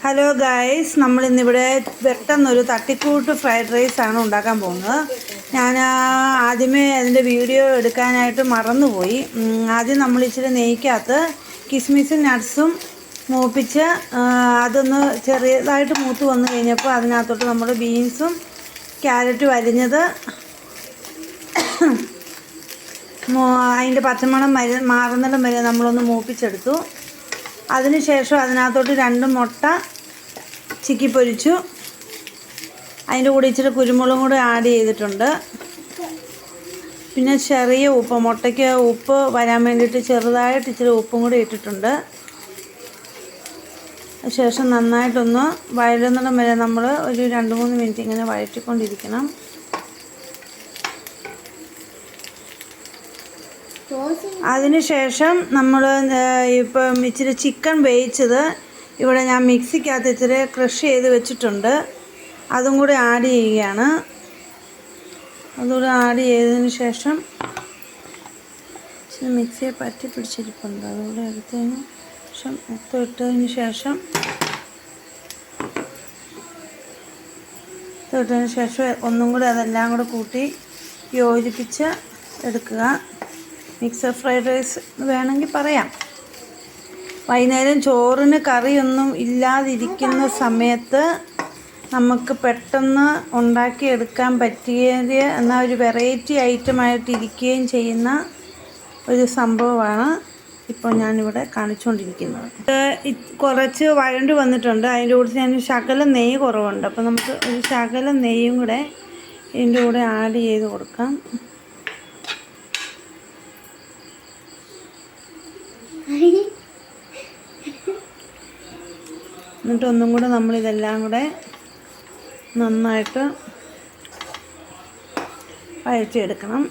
Hello guys, നമ്മളിന്നിവിടെ പെട്ടെന്നൊരു തട്ടിക്കൂട്ട് fried റൈസാണ് ഉണ്ടാക്കാൻ പോകുന്നത്. ഞാൻ ആദ്യമേ അതിൻ്റെ വീഡിയോ എടുക്കാനായിട്ട് മറന്നുപോയി. ആദ്യം നമ്മൾ ഇച്ചിരി നെയ്ക്കകത്ത് കിസ്മിസും നട്ട്സും മൂപ്പിച്ച് അതൊന്ന് ചെറിയതായിട്ട് മൂത്ത് വന്നു കഴിഞ്ഞപ്പോൾ അതിനകത്തോട്ട് നമ്മൾ ബീൻസും ക്യാരറ്റും അരിഞ്ഞത് അതിൻ്റെ പച്ചമണം മാറുന്നിടം വരെ നമ്മളൊന്ന് മൂപ്പിച്ചെടുത്തു. അതിനുശേഷം അതിനകത്തോട്ട് 2 മുട്ട ചിക്കി പൊരിച്ചു. അതിൻ്റെ കൂടെ ഇച്ചിരി കുരുമുളകും കൂടെ ആഡ് ചെയ്തിട്ടുണ്ട്. പിന്നെ ചെറിയ ഉപ്പ്, മുട്ടയ്ക്ക് ഉപ്പ് വരാൻ വേണ്ടിയിട്ട് ചെറുതായിട്ട് ഇച്ചിരി ഉപ്പും കൂടി ഇട്ടിട്ടുണ്ട്. ശേഷം നന്നായിട്ടൊന്ന് വഴലുന്നിടം വരെ നമ്മൾ ഒരു 2-3 മിനിറ്റ് ഇങ്ങനെ വഴറ്റിക്കൊണ്ടിരിക്കണം. അതിനുശേഷം നമ്മൾ ഇപ്പം ഇച്ചിരി ചിക്കൻ വേവിച്ചത് ഇവിടെ ഞാൻ മിക്സിക്കകത്ത് ഇച്ചിരി ക്രഷ് ചെയ്ത് വെച്ചിട്ടുണ്ട്. അതും കൂടി ആഡ് ചെയ്യുകയാണ്. അതുകൂടെ ആഡ് ചെയ്തതിന് ശേഷം ഇച്ചിരി മിക്സിയെ പറ്റി പിടിച്ചിരിപ്പുണ്ട്. അതുകൂടെ എടുത്തതിന് ശേഷം മൊത്തം ഇട്ടതിന് ശേഷം ഒന്നും കൂടി അതെല്ലാം കൂടെ കൂട്ടി യോജിപ്പിച്ച് എടുക്കുക. മിക്സഡ് ഫ്രൈഡ് റൈസ് വേണമെങ്കിൽ പറയാം. വൈകുന്നേരം ചോറിന് കറിയൊന്നും ഇല്ലാതിരിക്കുന്ന സമയത്ത് നമുക്ക് പെട്ടെന്ന് ഉണ്ടാക്കിയെടുക്കാൻ പറ്റിയത് എന്നാൽ ഒരു വെറൈറ്റി ഐറ്റമായിട്ടിരിക്കുകയും ചെയ്യുന്ന ഒരു സംഭവമാണ് ഇപ്പോൾ ഞാനിവിടെ കാണിച്ചുകൊണ്ടിരിക്കുന്നത്. കുറച്ച് വഴണ്ട് വന്നിട്ടുണ്ട്. അതിൻ്റെ കൂടെ ഞാൻ ശകലം നെയ്യ് കുറവുണ്ട്. അപ്പോൾ നമുക്ക് ഒരു ശകലം നെയ്യും കൂടെ ഇതിൻ്റെ കൂടെ ആഡ് ചെയ്ത് കൊടുക്കാം. എന്നിട്ട് ഒന്നും കൂടെ നമ്മളിതെല്ലാം കൂടെ നന്നായിട്ട് വഴറ്റിയെടുക്കണം.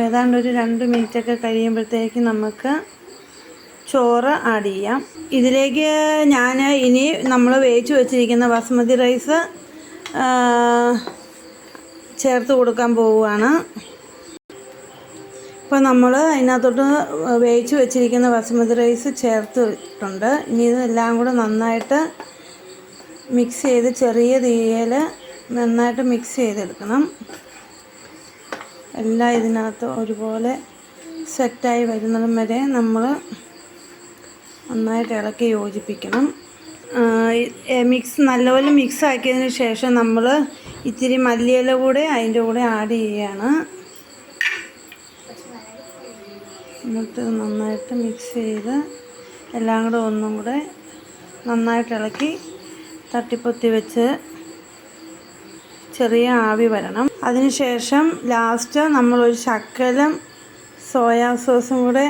ഏതാണ്ട് ഒരു 2 മിനിറ്റൊക്കെ കഴിയുമ്പോഴത്തേക്ക് നമുക്ക് ചോറ് ആഡ് ചെയ്യാം. ഇതിലേക്ക് ഞാൻ ഇനി നമ്മൾ വേവിച്ച് വെച്ചിരിക്കുന്ന ബസ്മതി റൈസ് ചേർത്ത് കൊടുക്കാൻ പോവുകയാണ്. ഇപ്പോൾ നമ്മൾ അതിനകത്തോട്ട് വേവിച്ച് വെച്ചിരിക്കുന്ന ബസ്മതി റൈസ് ചേർത്തിട്ടുണ്ട്. ഇനി ഇതെല്ലാം കൂടെ നന്നായിട്ട് മിക്സ് ചെയ്ത് ചെറിയ തീയിൽ നന്നായിട്ട് മിക്സ് ചെയ്തെടുക്കണം. എല്ലാം ഇതിനകത്ത് ഒരുപോലെ സെറ്റായി വരുന്നിടം വരെ നമ്മൾ നന്നായിട്ട് ഇളക്കി യോജിപ്പിക്കണം. നല്ലപോലെ മിക്സ് ആക്കിയതിന് ശേഷം നമ്മൾ ഇത്തിരി മല്ലിയില കൂടെ അതിൻ്റെ കൂടെ ആഡ് ചെയ്യുകയാണ്. എന്നിട്ട് നന്നായിട്ട് മിക്സ് ചെയ്ത് എല്ലാം കൂടെ ഒന്നും കൂടെ നന്നായിട്ട് ഇളക്കി തട്ടിപ്പൊത്തി വെച്ച് ചെറിയ ആവി വരണം. അതിനുശേഷം ലാസ്റ്റ് നമ്മളൊരു ശകലം സോയാ സോസും കൂടെ